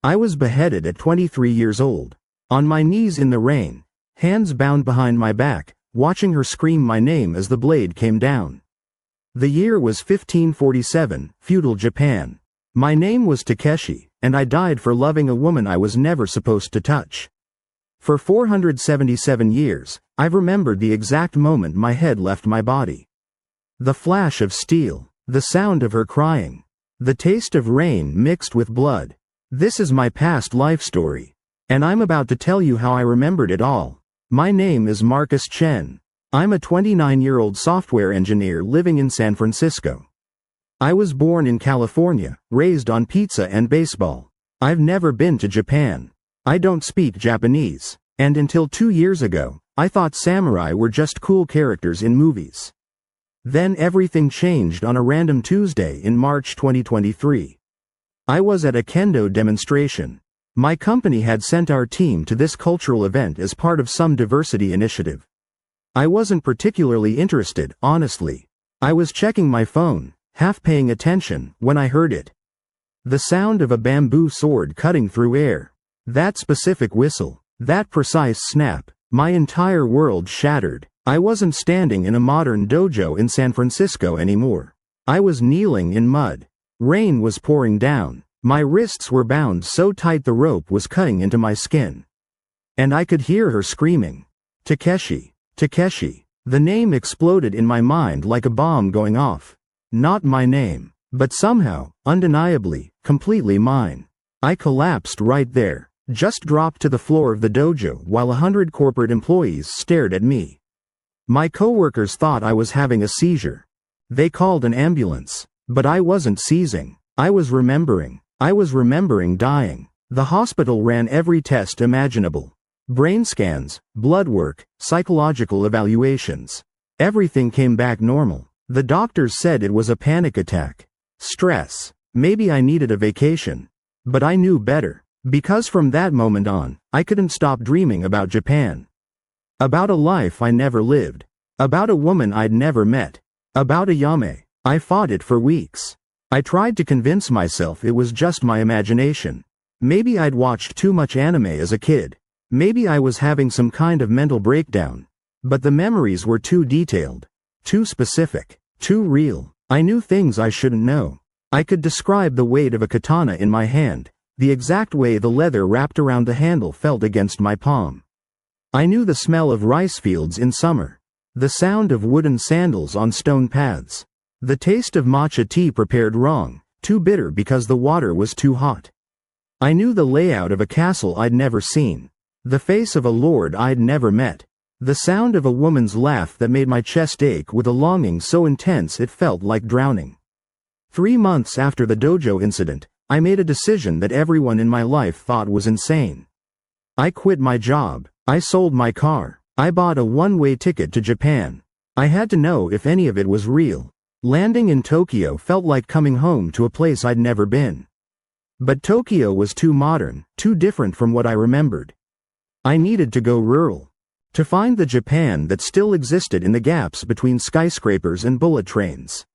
I was beheaded at 23 years old. On my knees in the rain, hands bound behind my back, watching her scream my name as the blade came down. The year was 1547, feudal Japan. My name was Takeshi, and I died for loving a woman I was never supposed to touch. For 477 years, I've remembered the exact moment my head left my body. The flash of steel, the sound of her crying, the taste of rain mixed with blood. This is my past life story, and I'm about to tell you how I remembered it all. My name is Marcus Chen. I'm a 29-year-old software engineer living in San Francisco. I was born in California, raised on pizza and baseball. I've never been to Japan. I don't speak Japanese, and until 2 years ago, I thought samurai were just cool characters in movies. Then everything changed on a random Tuesday in March 2023. I was at a kendo demonstration. My company had sent our team to this cultural event as part of some diversity initiative. I wasn't particularly interested, honestly. I was checking my phone, half paying attention, when I heard it. The sound of a bamboo sword cutting through air. That specific whistle, that precise snap, my entire world shattered. I wasn't standing in a modern dojo in San Francisco anymore. I was kneeling in mud. Rain was pouring down. My wrists were bound so tight the rope was cutting into my skin. And I could hear her screaming, "Takeshi, Takeshi." The name exploded in my mind like a bomb going off. Not my name, but somehow, undeniably, completely mine. I collapsed right there, just dropped to the floor of the dojo while 100 corporate employees stared at me. My coworkers thought I was having a seizure. They called an ambulance, but I wasn't seizing. I was remembering. I was remembering dying. The hospital ran every test imaginable. Brain scans, blood work, psychological evaluations. Everything came back normal. The doctors said it was a panic attack. Stress. Maybe I needed a vacation. But I knew better. Because from that moment on, I couldn't stop dreaming about Japan. About a life I never lived. About a woman I'd never met. About a yame. I fought it for weeks. I tried to convince myself it was just my imagination. Maybe I'd watched too much anime as a kid. Maybe I was having some kind of mental breakdown. But the memories were too detailed. Too specific. Too real. I knew things I shouldn't know. I could describe the weight of a katana in my hand, the exact way the leather wrapped around the handle felt against my palm. I knew the smell of rice fields in summer. The sound of wooden sandals on stone paths. The taste of matcha tea prepared wrong, too bitter because the water was too hot. I knew the layout of a castle I'd never seen. The face of a lord I'd never met. The sound of a woman's laugh that made my chest ache with a longing so intense it felt like drowning. 3 months after the dojo incident, I made a decision that everyone in my life thought was insane. I quit my job. I sold my car. I bought a one-way ticket to Japan. I had to know if any of it was real. Landing in Tokyo felt like coming home to a place I'd never been. But Tokyo was too modern, too different from what I remembered. I needed to go rural. To find the Japan that still existed in the gaps between skyscrapers and bullet trains.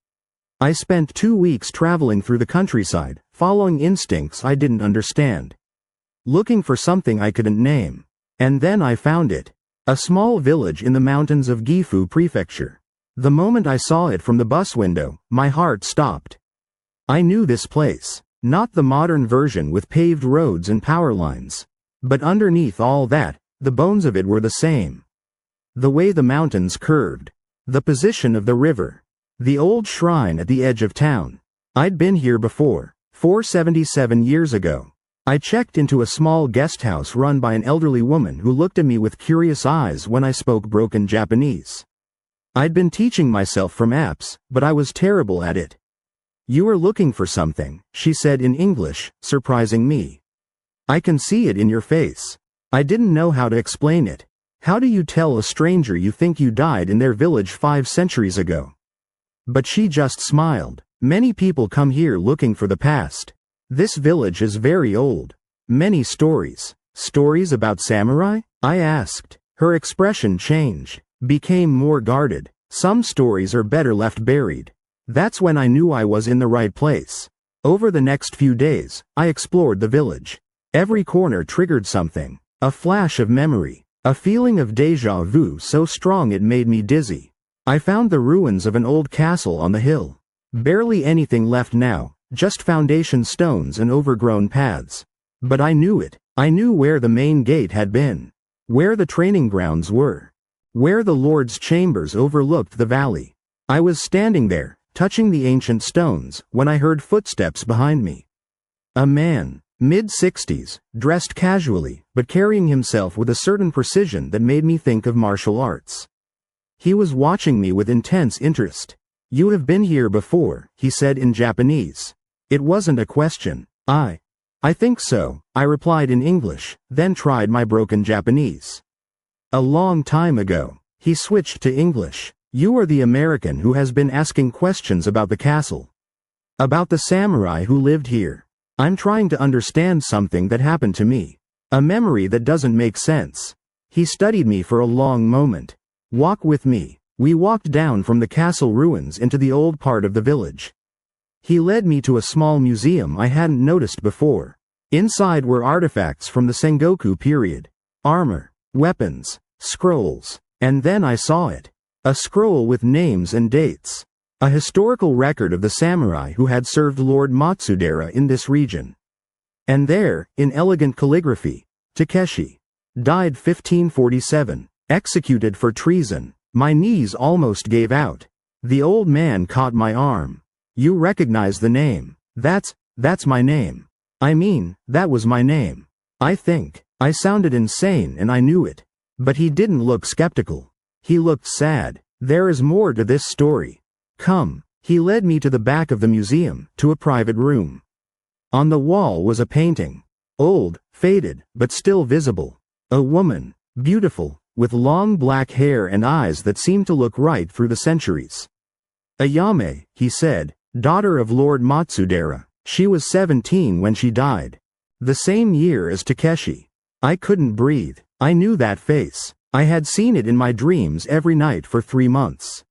I spent 2 weeks traveling through the countryside, following instincts I didn't understand. Looking for something I couldn't name. And then I found it. A small village in the mountains of Gifu Prefecture. The moment I saw it from the bus window, my heart stopped. I knew this place. Not the modern version with paved roads and power lines. But underneath all that, the bones of it were the same. The way the mountains curved. The position of the river. The old shrine at the edge of town. I'd been here before, 477 years ago. I checked into a small guest house run by an elderly woman who looked at me with curious eyes when I spoke broken Japanese. I'd been teaching myself from apps, but I was terrible at it. "You are looking for something," she said in English, surprising me. "I can see it in your face." I didn't know how to explain it. How do you tell a stranger you think you died in their village 5 centuries ago? But she just smiled. "Many people come here looking for the past. This village is very old. Many stories." "Stories about samurai?" I asked. Her expression changed. Became more guarded. "Some stories are better left buried." That's when I knew I was in the right place. Over the next few days, I explored the village. Every corner triggered something. A flash of memory. A feeling of déjà vu so strong it made me dizzy. I found the ruins of an old castle on the hill. Barely anything left now, just foundation stones and overgrown paths. But I knew it. I knew where the main gate had been. Where the training grounds were. Where the Lord's chambers overlooked the valley. I was standing there, touching the ancient stones, when I heard footsteps behind me. A man, mid-60s, dressed casually, but carrying himself with a certain precision that made me think of martial arts. He was watching me with intense interest. "You have been here before," he said in Japanese. It wasn't a question. I think so, I replied in English, then tried my broken Japanese. "A long time ago." He switched to English. "You are the American who has been asking questions about the castle. About the samurai who lived here. I'm trying to understand something that happened to me. A memory that doesn't make sense." He studied me for a long moment. "Walk with me." We walked down from the castle ruins into the old part of the village. He led me to a small museum I hadn't noticed before. Inside were artifacts from the Sengoku period. Armor, weapons, scrolls. And then I saw it. A scroll with names and dates. A historical record of the samurai who had served Lord Matsudaira in this region. And there, in elegant calligraphy, Takeshi. Died 1547. Executed for treason. My knees almost gave out. The old man caught my arm. "You recognize the name." That's my name. I mean, that was my name. I think. I sounded insane and I knew it. But he didn't look skeptical. He looked sad. "There is more to this story. Come." He led me to the back of the museum, to a private room. On the wall was a painting. Old, faded, but still visible. A woman. Beautiful, with long black hair and eyes that seemed to look right through the centuries. "Ayame," he said, "daughter of Lord Matsudaira. She was 17 when she died. The same year as Takeshi." I couldn't breathe. I knew that face. I had seen it in my dreams every night for 3 months.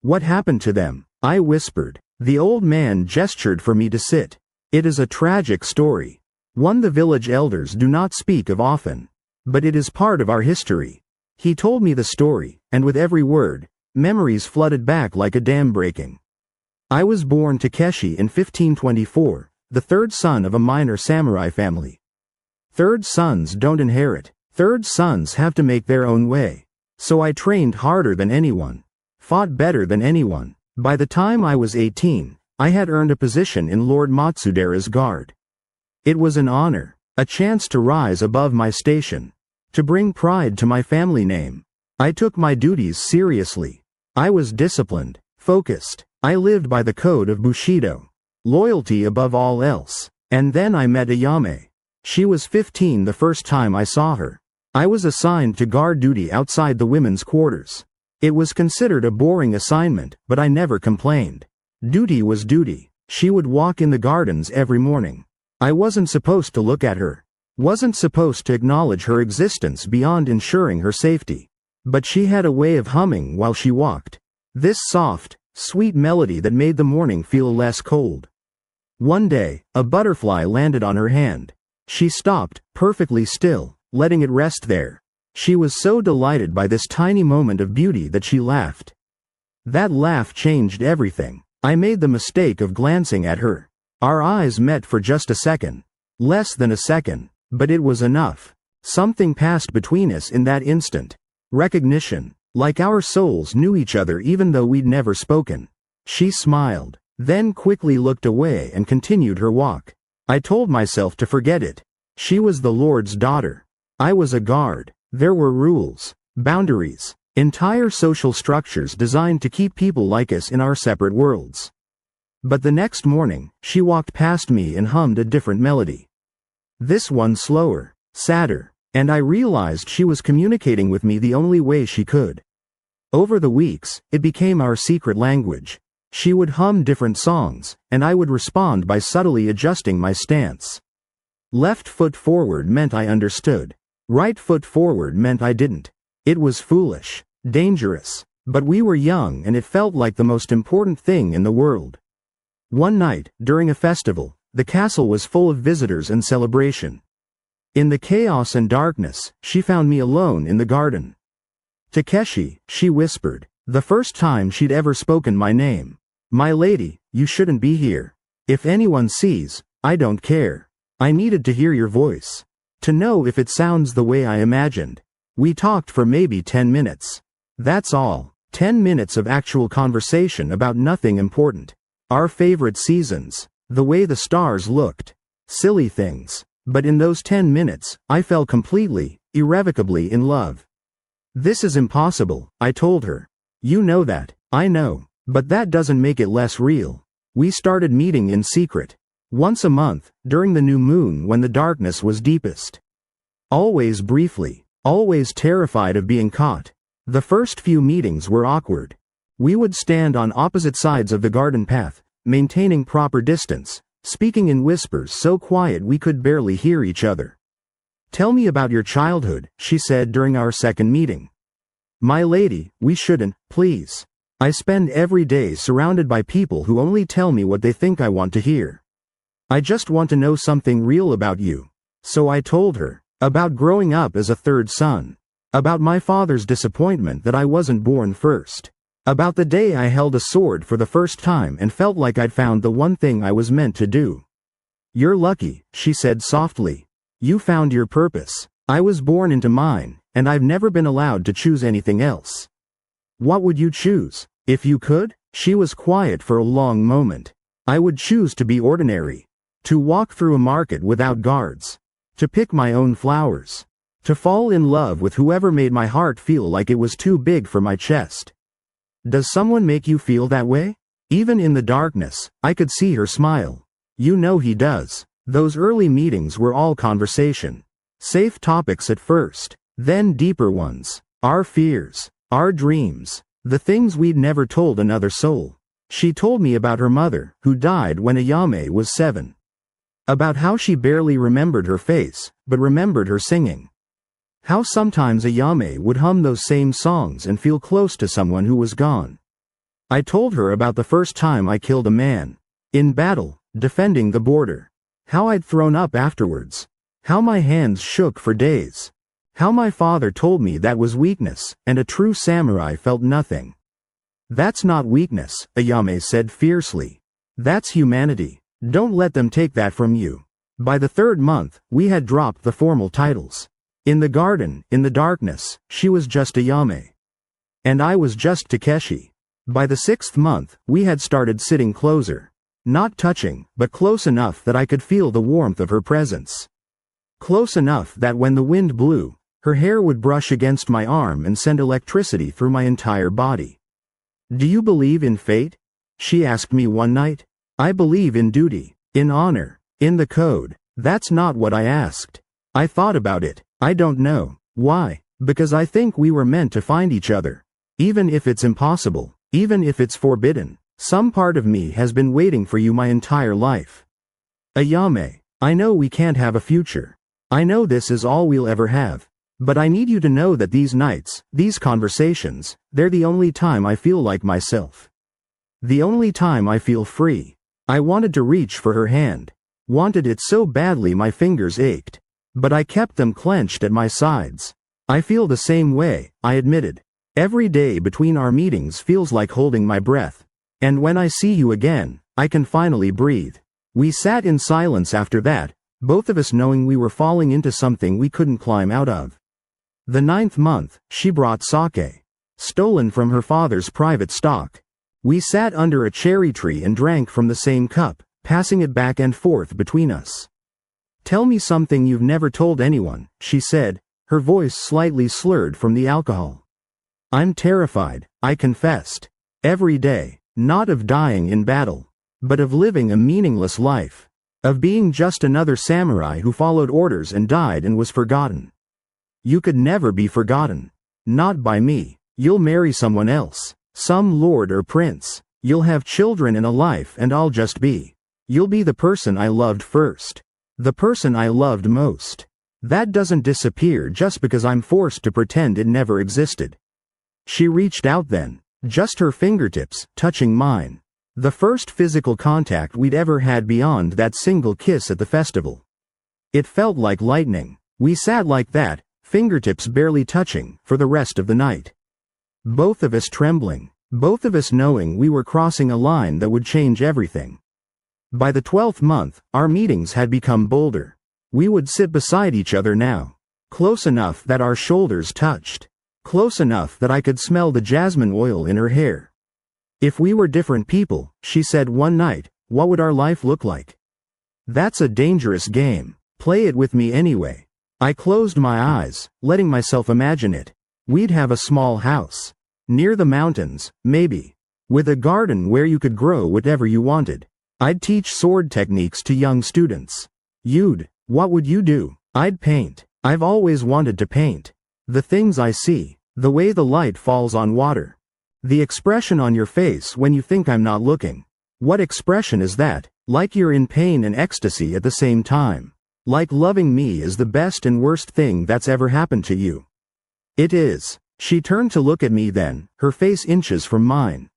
"What happened to them?" I whispered. The old man gestured for me to sit. "It is a tragic story. One the village elders do not speak of often. But it is part of our history." He told me the story, and with every word, memories flooded back like a dam breaking. I was born Takeshi in 1524, the third son of a minor samurai family. Third sons don't inherit. Third sons have to make their own way. So I trained harder than anyone. Fought better than anyone. By the time I was 18, I had earned a position in Lord Matsudaira's guard. It was an honor, a chance to rise above my station, to bring pride to my family name. I took my duties seriously. I was disciplined, focused. I lived by the code of Bushido. Loyalty above all else. And then I met Ayame. She was 15 the first time I saw her. I was assigned to guard duty outside the women's quarters. It was considered a boring assignment, but I never complained. Duty was duty. She would walk in the gardens every morning. I wasn't supposed to look at her. Wasn't supposed to acknowledge her existence beyond ensuring her safety. But she had a way of humming while she walked. This soft, sweet melody that made the morning feel less cold. One day, a butterfly landed on her hand. She stopped, perfectly still, letting it rest there. She was so delighted by this tiny moment of beauty that she laughed. That laugh changed everything. I made the mistake of glancing at her. Our eyes met for just a second. Less than a second, but it was enough. Something passed between us in that instant. Recognition. Like our souls knew each other even though we'd never spoken. She smiled, then quickly looked away and continued her walk. I told myself to forget it. She was the Lord's daughter. I was a guard. There were rules, boundaries, entire social structures designed to keep people like us in our separate worlds. But the next morning, she walked past me and hummed a different melody. This one slower, sadder, and I realized she was communicating with me the only way she could. Over the weeks, it became our secret language. She would hum different songs, and I would respond by subtly adjusting my stance. Left foot forward meant I understood. Right foot forward meant I didn't. It was foolish, dangerous, but we were young and it felt like the most important thing in the world. One night, during a festival, the castle was full of visitors and celebration. In the chaos and darkness, she found me alone in the garden. "Takeshi," she whispered, the first time she'd ever spoken my name. "My lady, you shouldn't be here. If anyone sees, I don't care. I needed to hear your voice. To know if it sounds the way I imagined." We talked for maybe 10 minutes. That's all. 10 minutes of actual conversation about nothing important. Our favorite seasons. The way the stars looked. Silly things. But in those 10 minutes, I fell completely, irrevocably in love. "This is impossible," I told her. "You know that." "I know. But that doesn't make it less real." We started meeting in secret. Once a month, during the new moon when the darkness was deepest. Always briefly. Always terrified of being caught. The first few meetings were awkward. We would stand on opposite sides of the garden path, maintaining proper distance, speaking in whispers so quiet we could barely hear each other. "Tell me about your childhood," she said during our second meeting. "My lady, we shouldn't, please. I spend every day surrounded by people who only tell me what they think I want to hear. I just want to know something real about you." So I told her. About growing up as a third son. About my father's disappointment that I wasn't born first. About the day I held a sword for the first time and felt like I'd found the one thing I was meant to do. "You're lucky," she said softly. "You found your purpose. I was born into mine, and I've never been allowed to choose anything else." "What would you choose, if you could?" She was quiet for a long moment. "I would choose to be ordinary. To walk through a market without guards. To pick my own flowers. To fall in love with whoever made my heart feel like it was too big for my chest." Does someone make you feel that way? Even in the darkness, I could see her smile. "You know he does." Those early meetings were all conversation. Safe topics at first, then deeper ones. Our fears, our dreams, the things we'd never told another soul. She told me about her mother, who died when Ayame was 7. About how she barely remembered her face, but remembered her singing. How sometimes Ayame would hum those same songs and feel close to someone who was gone. I told her about the first time I killed a man. In battle, defending the border. How I'd thrown up afterwards. How my hands shook for days. How my father told me that was weakness, and a true samurai felt nothing. "That's not weakness," Ayame said fiercely. "That's humanity. Don't let them take that from you." By the 3rd month, we had dropped the formal titles. In the garden, in the darkness, she was just Ayame. And I was just Takeshi. By the 6th month, we had started sitting closer. Not touching, but close enough that I could feel the warmth of her presence. Close enough that when the wind blew, her hair would brush against my arm and send electricity through my entire body. "Do you believe in fate?" she asked me one night. "I believe in duty, in honor, in the code." That's not what I asked. I thought about it. I don't know. Why? Because I think we were meant to find each other. Even if it's impossible, even if it's forbidden, some part of me has been waiting for you my entire life. Ayame, I know we can't have a future. I know this is all we'll ever have. But I need you to know that these nights, these conversations, they're the only time I feel like myself. The only time I feel free. I wanted to reach for her hand. Wanted it so badly my fingers ached. But I kept them clenched at my sides. "I feel the same way," I admitted. "Every day between our meetings feels like holding my breath. And when I see you again, I can finally breathe." We sat in silence after that, both of us knowing we were falling into something we couldn't climb out of. The 9th month, she brought sake. Stolen from her father's private stock. We sat under a cherry tree and drank from the same cup, passing it back and forth between us. "Tell me something you've never told anyone," she said, her voice slightly slurred from the alcohol. "I'm terrified," I confessed. "Every day, not of dying in battle, but of living a meaningless life. Of being just another samurai who followed orders and died and was forgotten." "You could never be forgotten. Not by me. You'll marry someone else. Some lord or prince. You'll have children and a life and I'll just be. You'll be the person I loved first. The person I loved most. That doesn't disappear just because I'm forced to pretend it never existed." She reached out then, just her fingertips, touching mine. The first physical contact we'd ever had beyond that single kiss at the festival. It felt like lightning. We sat like that, fingertips barely touching, for the rest of the night. Both of us trembling. Both of us knowing we were crossing a line that would change everything. By the 12th month, our meetings had become bolder. We would sit beside each other now. Close enough that our shoulders touched. Close enough that I could smell the jasmine oil in her hair. If we were different people, she said one night, what would our life look like? That's a dangerous game. Play it with me anyway. I closed my eyes, letting myself imagine it. We'd have a small house. Near the mountains, maybe. With a garden where you could grow whatever you wanted. I'd teach sword techniques to young students. What would you do? I'd paint. I've always wanted to paint. The things I see. The way the light falls on water. The expression on your face when you think I'm not looking. What expression is that? Like you're in pain and ecstasy at the same time. Like loving me is the best and worst thing that's ever happened to you. It is. She turned to look at me then, her face inches from mine.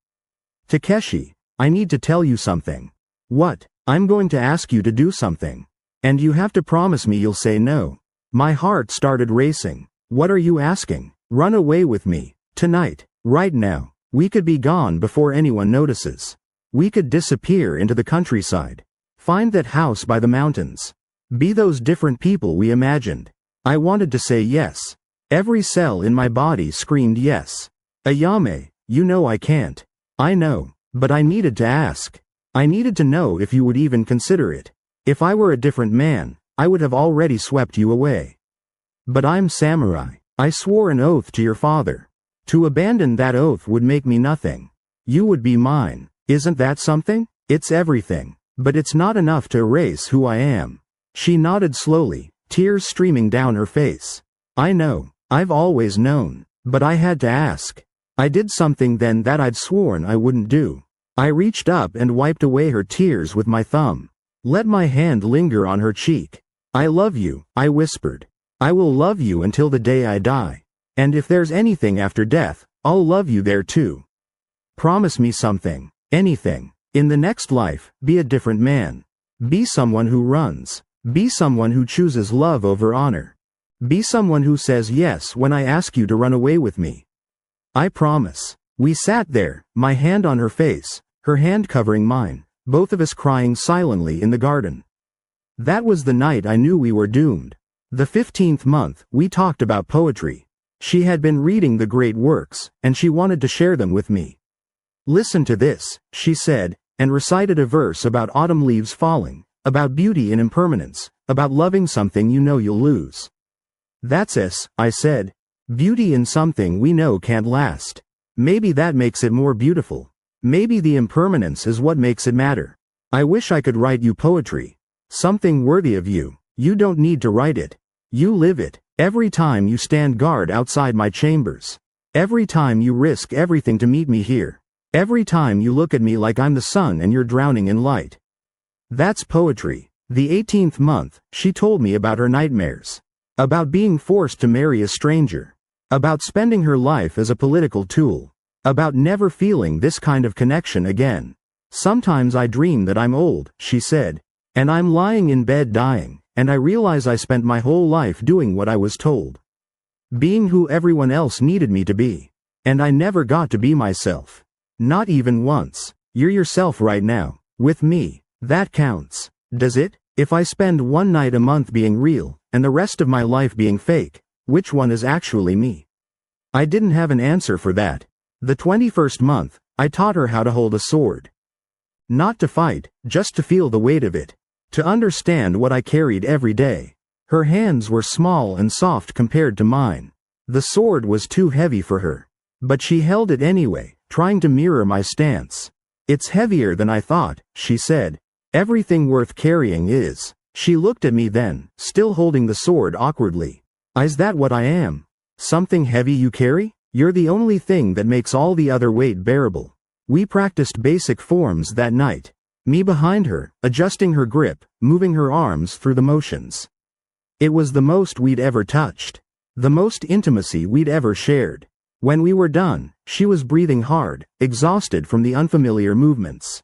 Takeshi, I need to tell you something. What? I'm going to ask you to do something. And you have to promise me you'll say no. My heart started racing. What are you asking? Run away with me. Tonight. Right now. We could be gone before anyone notices. We could disappear into the countryside. Find that house by the mountains. Be those different people we imagined. I wanted to say yes. Every cell in my body screamed yes. Ayame, you know I can't. I know, but I needed to ask. I needed to know if you would even consider it. If I were a different man, I would have already swept you away. But I'm samurai. I swore an oath to your father. To abandon that oath would make me nothing. You would be mine. Isn't that something? It's everything. But it's not enough to erase who I am. She nodded slowly, tears streaming down her face. I know. I've always known. But I had to ask. I did something then that I'd sworn I wouldn't do. I reached up and wiped away her tears with my thumb. Let my hand linger on her cheek. I love you, I whispered. I will love you until the day I die. And if there's anything after death, I'll love you there too. Promise me something. Anything. In the next life, be a different man. Be someone who runs. Be someone who chooses love over honor. Be someone who says yes when I ask you to run away with me. I promise. We sat there, my hand on her face, her hand covering mine, both of us crying silently in the garden. That was the night I knew we were doomed. The 15th month, we talked about poetry. She had been reading the great works, and she wanted to share them with me. Listen to this, she said, and recited a verse about autumn leaves falling, about beauty in impermanence, about loving something you know you'll lose. That's us, I said. Beauty in something we know can't last. Maybe that makes it more beautiful. Maybe the impermanence is what makes it matter. I wish I could write you poetry. Something worthy of you. You don't need to write it. You live it. Every time you stand guard outside my chambers. Every time you risk everything to meet me here. Every time you look at me like I'm the sun and you're drowning in light. That's poetry. The 18th month, she told me about her nightmares. About being forced to marry a stranger. About spending her life as a political tool. About never feeling this kind of connection again. Sometimes I dream that I'm old, she said. And I'm lying in bed dying, and I realize I spent my whole life doing what I was told. Being who everyone else needed me to be. And I never got to be myself. Not even once. You're yourself right now. With me. That counts. Does it? If I spend one night a month being real, and the rest of my life being fake, which one is actually me? I didn't have an answer for that. The 21st month, I taught her how to hold a sword. Not to fight, just to feel the weight of it. To understand what I carried every day. Her hands were small and soft compared to mine. The sword was too heavy for her. But she held it anyway, trying to mirror my stance. It's heavier than I thought, she said. Everything worth carrying is. She looked at me then, still holding the sword awkwardly. Is that what I am? Something heavy you carry? You're the only thing that makes all the other weight bearable. We practiced basic forms that night. Me behind her, adjusting her grip, moving her arms through the motions. It was the most we'd ever touched. The most intimacy we'd ever shared. When we were done, she was breathing hard, exhausted from the unfamiliar movements.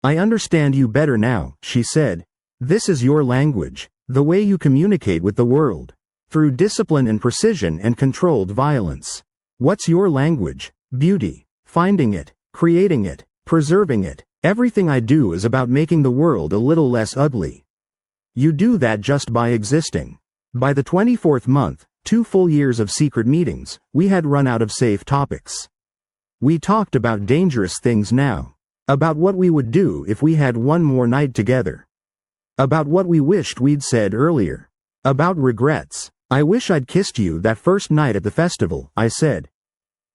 I understand you better now, she said. This is your language, the way you communicate with the world. Through discipline and precision and controlled violence. What's your language? Beauty. Finding it, creating it, preserving it. Everything I do is about making the world a little less ugly. You do that just by existing. By the 24th month, 2 full years of secret meetings, we had run out of safe topics. We talked about dangerous things now. About what we would do if we had one more night together. About what we wished we'd said earlier. About regrets. I wish I'd kissed you that first night at the festival, I said.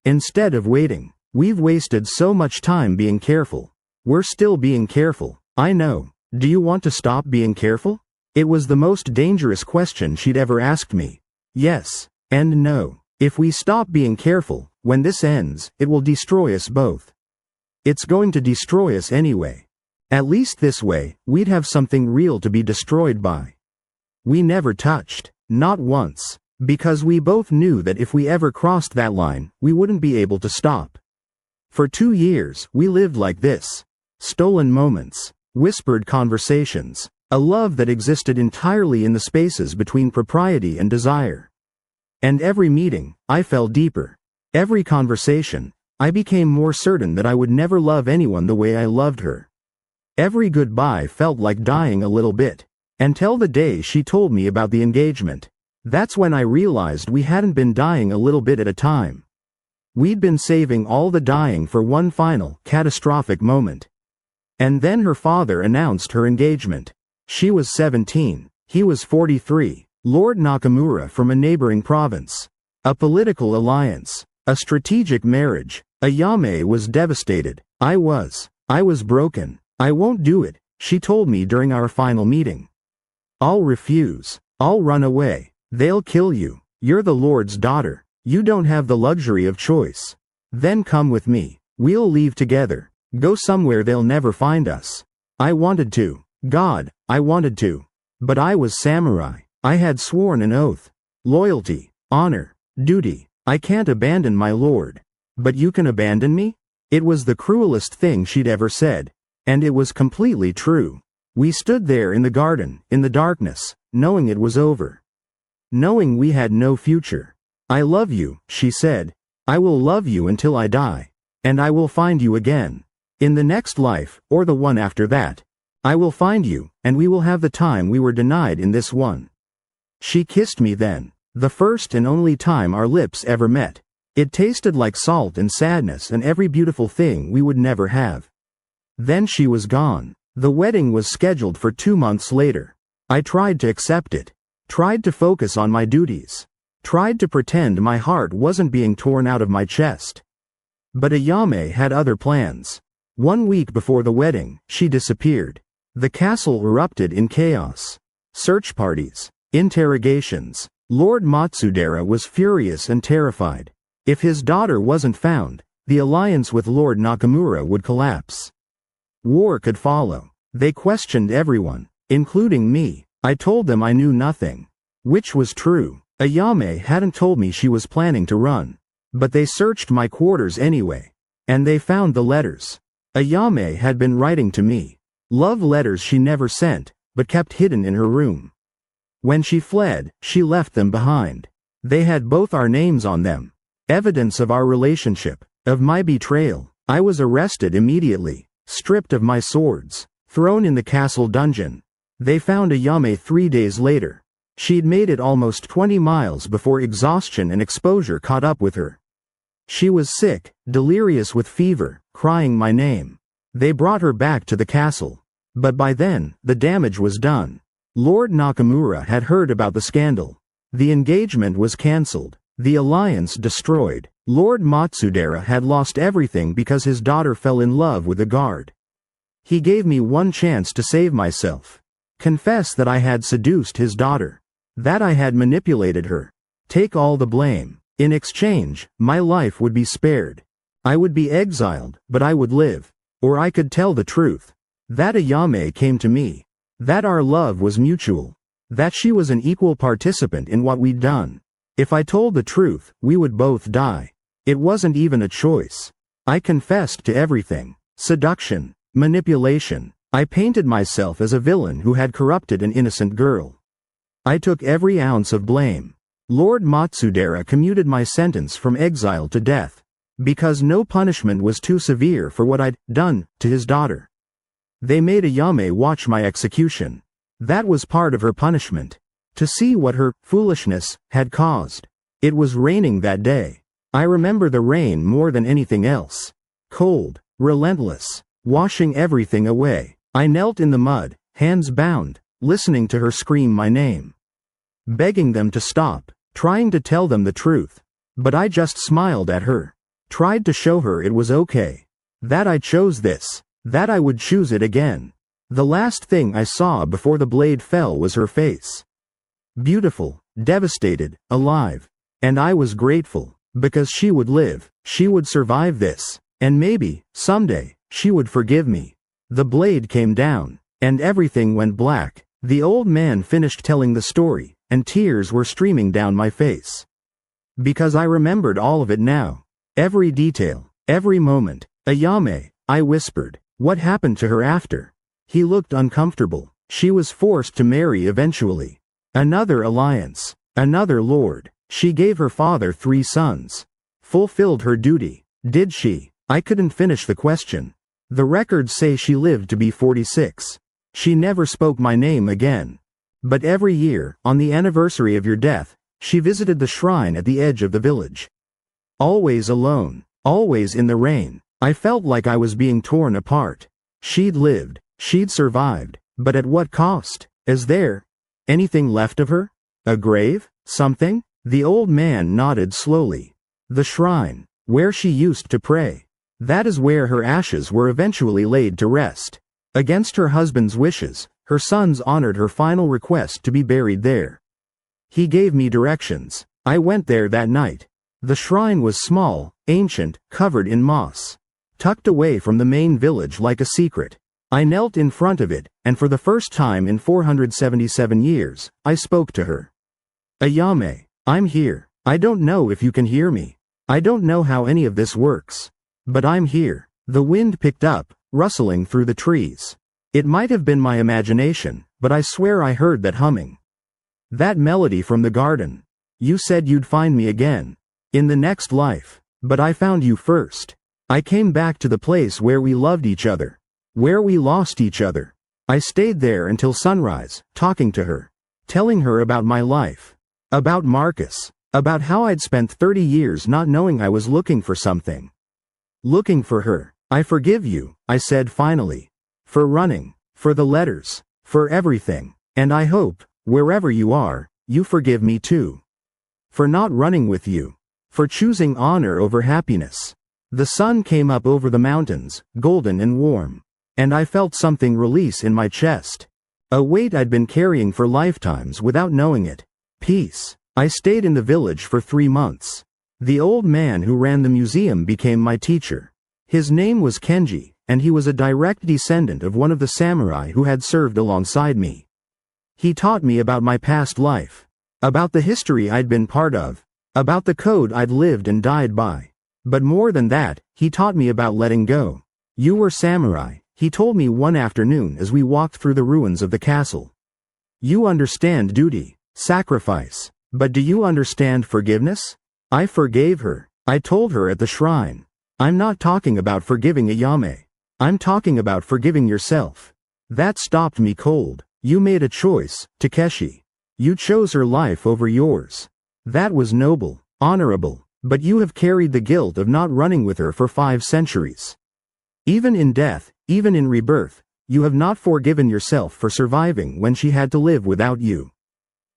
Instead of waiting. We've wasted so much time being careful. We're still being careful. I know. Do you want to stop being careful? It was the most dangerous question she'd ever asked me. Yes. And no. If we stop being careful, when this ends, it will destroy us both. It's going to destroy us anyway. At least this way, we'd have something real to be destroyed by. We never touched. Not once. Because we both knew that if we ever crossed that line, we wouldn't be able to stop. For 2 years, we lived like this. Stolen moments. Whispered conversations. A love that existed entirely in the spaces between propriety and desire. And every meeting, I fell deeper. Every conversation, I became more certain that I would never love anyone the way I loved her. Every goodbye felt like dying a little bit. Until the day she told me about the engagement. That's when I realized we hadn't been dying a little bit at a time. We'd been saving all the dying for one final, catastrophic moment. And then her father announced her engagement. She was 17, he was 43, Lord Nakamura from a neighboring province. A political alliance. A strategic marriage. Ayame was devastated. I was broken. I won't do it, she told me during our final meeting. I'll refuse. I'll run away. They'll kill you. You're the Lord's daughter. You don't have the luxury of choice. Then come with me. We'll leave together. Go somewhere they'll never find us. I wanted to. God, I wanted to. But I was samurai. I had sworn an oath. Loyalty, honor, duty. I can't abandon my Lord. But you can abandon me? It was the cruelest thing she'd ever said. And it was completely true. We stood there in the garden, in the darkness, knowing it was over. Knowing we had no future. I love you, she said. I will love you until I die. And I will find you again. In the next life, or the one after that. I will find you, and we will have the time we were denied in this one. She kissed me then. The first and only time our lips ever met. It tasted like salt and sadness and every beautiful thing we would never have. Then she was gone. The wedding was scheduled for 2 months later. I tried to accept it. Tried to focus on my duties. Tried to pretend my heart wasn't being torn out of my chest. But Ayame had other plans. 1 week before the wedding, she disappeared. The castle erupted in chaos. Search parties. Interrogations. Lord Matsudera was furious and terrified. If his daughter wasn't found, the alliance with Lord Nakamura would collapse. War could follow. They questioned everyone, including me. I told them I knew nothing. Which was true. Ayame hadn't told me she was planning to run. But they searched my quarters anyway. And they found the letters. Ayame had been writing to me. Love letters she never sent, but kept hidden in her room. When she fled, she left them behind. They had both our names on them. Evidence of our relationship, of my betrayal. I was arrested immediately, stripped of my swords, thrown in the castle dungeon. They found Ayame 3 days later. She'd made it almost 20 miles before exhaustion and exposure caught up with her. She was sick, delirious with fever, crying my name. They brought her back to the castle. But by then, the damage was done. Lord Nakamura had heard about the scandal. The engagement was cancelled. The alliance destroyed. Lord Matsudera had lost everything because his daughter fell in love with a guard. He gave me one chance to save myself. Confess that I had seduced his daughter. That I had manipulated her. Take all the blame. In exchange, my life would be spared. I would be exiled, but I would live. Or I could tell the truth. That Ayame came to me. That our love was mutual. That she was an equal participant in what we'd done. If I told the truth, we would both die. It wasn't even a choice. I confessed to everything. Seduction. Manipulation. I painted myself as a villain who had corrupted an innocent girl. I took every ounce of blame. Lord Matsudera commuted my sentence from exile to death, because no punishment was too severe for what I'd done to his daughter. They made Ayame watch my execution. That was part of her punishment, to see what her foolishness had caused. It was raining that day. I remember the rain more than anything else. Cold, relentless, washing everything away. I knelt in the mud, hands bound, listening to her scream my name. Begging them to stop, trying to tell them the truth. But I just smiled at her. Tried to show her it was okay. That I chose this. That I would choose it again. The last thing I saw before the blade fell was her face. Beautiful, devastated, alive. And I was grateful, because she would live, she would survive this, and maybe, someday, she would forgive me. The blade came down, and everything went black. The old man finished telling the story, and tears were streaming down my face. Because I remembered all of it now. Every detail, every moment. Ayame, I whispered. What happened to her after? He looked uncomfortable. She was forced to marry eventually. Another alliance. Another lord. She gave her father 3 sons. Fulfilled her duty. Did she? I couldn't finish the question. The records say she lived to be 46. She never spoke my name again. But every year, on the anniversary of your death, she visited the shrine at the edge of the village. Always alone. Always in the rain. I felt like I was being torn apart. She'd lived. She'd survived. But at what cost? Is there anything left of her? A grave? Something? The old man nodded slowly. The shrine, where she used to pray. That is where her ashes were eventually laid to rest. Against her husband's wishes, her sons honored her final request to be buried there. He gave me directions. I went there that night. The shrine was small, ancient, covered in moss. Tucked away from the main village like a secret. I knelt in front of it, and for the first time in 477 years, I spoke to her. Ayame, I'm here. I don't know if you can hear me. I don't know how any of this works. But I'm here. The wind picked up, rustling through the trees. It might have been my imagination, but I swear I heard that humming. That melody from the garden. You said you'd find me again. In the next life. But I found you first. I came back to the place where we loved each other. Where we lost each other. I stayed there until sunrise, talking to her. Telling her about my life. About Marcus. About how I'd spent 30 years not knowing I was looking for something. Looking for her. I forgive you, I said finally. For running. For the letters. For everything. And I hope, wherever you are, you forgive me too. For not running with you. For choosing honor over happiness. The sun came up over the mountains, golden and warm. And I felt something release in my chest. A weight I'd been carrying for lifetimes without knowing it. Peace. I stayed in the village for 3 months. The old man who ran the museum became my teacher. His name was Kenji, and he was a direct descendant of one of the samurai who had served alongside me. He taught me about my past life. About the history I'd been part of. About the code I'd lived and died by. But more than that, he taught me about letting go. You were samurai, he told me one afternoon as we walked through the ruins of the castle. You understand duty, sacrifice. But do you understand forgiveness? I forgave her. I told her at the shrine. I'm not talking about forgiving Ayame. I'm talking about forgiving yourself. That stopped me cold. You made a choice, Takeshi. You chose her life over yours. That was noble, honorable. But you have carried the guilt of not running with her for 5 centuries. Even in death, even in rebirth, you have not forgiven yourself for surviving when she had to live without you.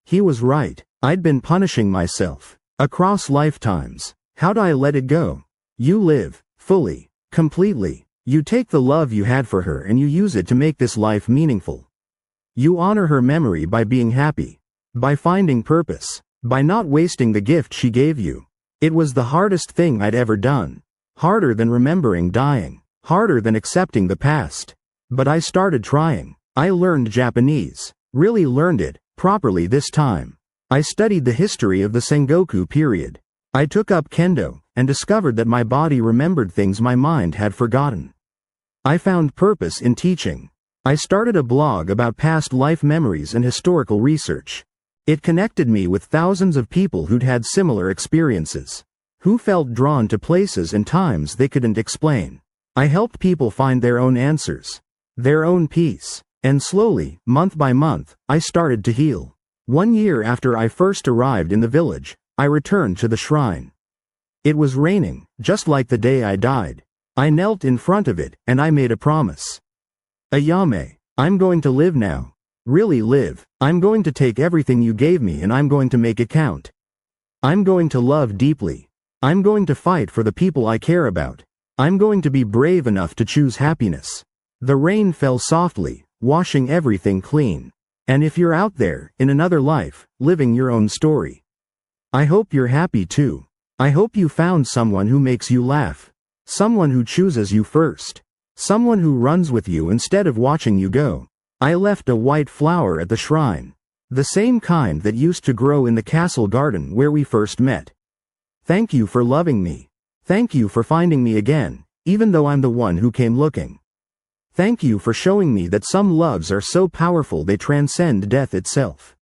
He was right. I'd been punishing myself. Across lifetimes. How'd I let it go? You live, fully, completely. You take the love you had for her and you use it to make this life meaningful. You honor her memory by being happy. By finding purpose. By not wasting the gift she gave you. It was the hardest thing I'd ever done. Harder than remembering dying. Harder than accepting the past. But I started trying. I learned Japanese. Really learned it, properly this time. I studied the history of the Sengoku period. I took up kendo, and discovered that my body remembered things my mind had forgotten. I found purpose in teaching. I started a blog about past life memories and historical research. It connected me with thousands of people who'd had similar experiences, who felt drawn to places and times they couldn't explain. I helped people find their own answers, their own peace, and slowly, month by month, I started to heal. 1 year after I first arrived in the village, I returned to the shrine. It was raining, just like the day I died. I knelt in front of it, and I made a promise. Ayame, I'm going to live now. Really live. I'm going to take everything you gave me and I'm going to make it count. I'm going to love deeply. I'm going to fight for the people I care about. I'm going to be brave enough to choose happiness. The rain fell softly, washing everything clean. And if you're out there, in another life, living your own story, I hope you're happy too. I hope you found someone who makes you laugh. Someone who chooses you first. Someone who runs with you instead of watching you go. I left a white flower at the shrine. The same kind that used to grow in the castle garden where we first met. Thank you for loving me. Thank you for finding me again, even though I'm the one who came looking. Thank you for showing me that some loves are so powerful they transcend death itself.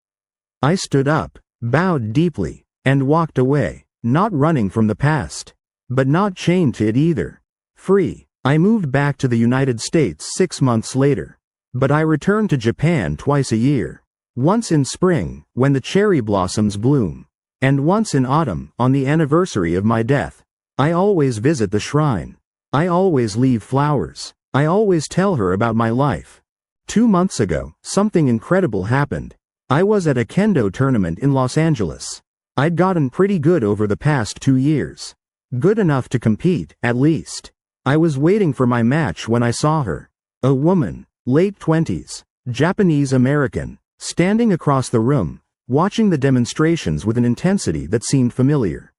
I stood up, bowed deeply, and walked away, not running from the past, but not chained to it either. Free. I moved back to the United States 6 months later. But I return to Japan twice a year. Once in spring, when the cherry blossoms bloom. And once in autumn, on the anniversary of my death. I always visit the shrine. I always leave flowers. I always tell her about my life. 2 months ago, something incredible happened. I was at a kendo tournament in Los Angeles. I'd gotten pretty good over the past 2 years. Good enough to compete, at least. I was waiting for my match when I saw her. A woman. Late 20s, Japanese American, standing across the room, watching the demonstrations with an intensity that seemed familiar.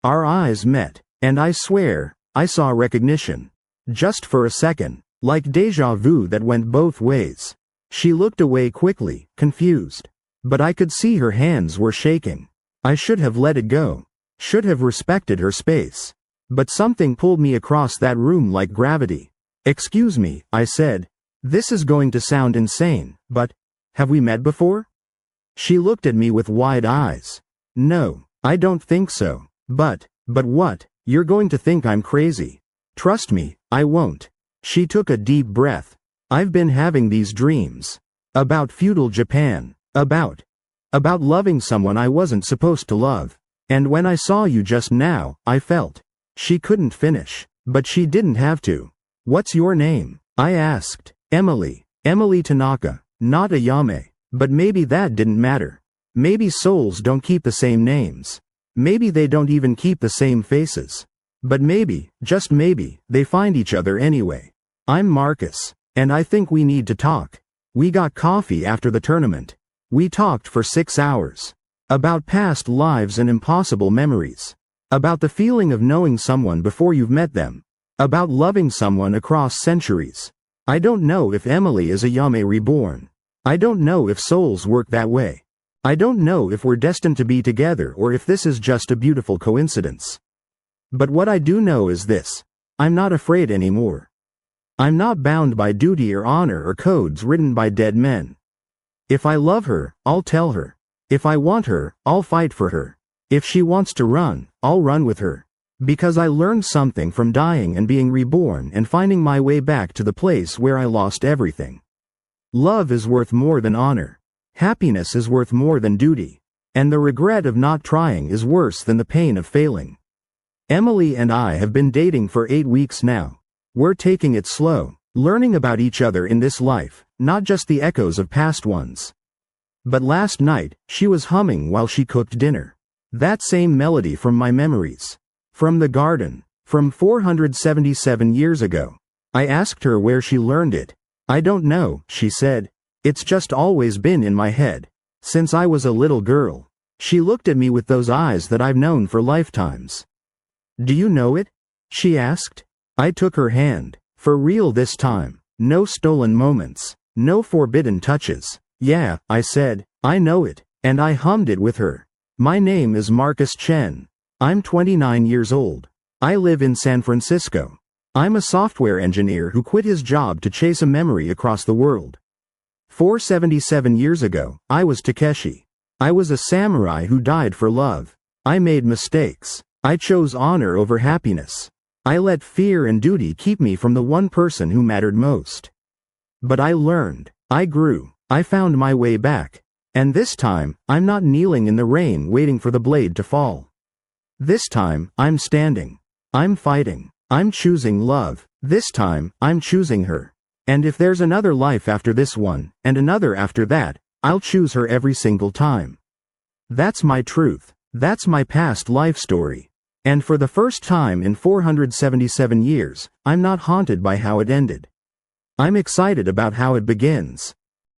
Our eyes met, and I swear, I saw recognition. Just for a second, like déjà vu that went both ways. She looked away quickly, confused. But I could see her hands were shaking. I should have let it go. Should have respected her space. But something pulled me across that room like gravity. Excuse me, I said. This is going to sound insane, but, have we met before? She looked at me with wide eyes. No, I don't think so. But what? You're going to think I'm crazy. Trust me, I won't. She took a deep breath. I've been having these dreams. About feudal Japan. About loving someone I wasn't supposed to love. And when I saw you just now, I felt. She couldn't finish. But she didn't have to. What's your name? I asked. Emily Tanaka, not Ayame. But maybe that didn't matter. Maybe souls don't keep the same names. Maybe they don't even keep the same faces. But maybe, just maybe, they find each other anyway. I'm Marcus, and I think we need to talk. We got coffee after the tournament. We talked for 6 hours. About past lives and impossible memories. About the feeling of knowing someone before you've met them. About loving someone across centuries. I don't know if Emily is Ayame reborn. I don't know if souls work that way. I don't know if we're destined to be together or if this is just a beautiful coincidence. But what I do know is this. I'm not afraid anymore. I'm not bound by duty or honor or codes written by dead men. If I love her, I'll tell her. If I want her, I'll fight for her. If she wants to run, I'll run with her. Because I learned something from dying and being reborn and finding my way back to the place where I lost everything. Love is worth more than honor. Happiness is worth more than duty. And the regret of not trying is worse than the pain of failing. Emily and I have been dating for 8 weeks now. We're taking it slow, learning about each other in this life, not just the echoes of past ones. But last night, she was humming while she cooked dinner. That same melody from my memories. From the garden. From 477 years ago. I asked her where she learned it. I don't know, she said. It's just always been in my head. Since I was a little girl. She looked at me with those eyes that I've known for lifetimes. Do you know it? She asked. I took her hand. For real this time. No stolen moments. No forbidden touches. Yeah, I said. I know it. And I hummed it with her. My name is Marcus Chen. I'm 29 years old. I live in San Francisco. I'm a software engineer who quit his job to chase a memory across the world. 477 years ago, I was Takeshi. I was a samurai who died for love. I made mistakes. I chose honor over happiness. I let fear and duty keep me from the one person who mattered most. But I learned. I grew. I found my way back. And this time, I'm not kneeling in the rain waiting for the blade to fall. This time, I'm standing. I'm fighting. I'm choosing love. This time, I'm choosing her. And if there's another life after this one, and another after that, I'll choose her every single time. That's my truth. That's my past life story. And for the first time in 477 years, I'm not haunted by how it ended. I'm excited about how it begins.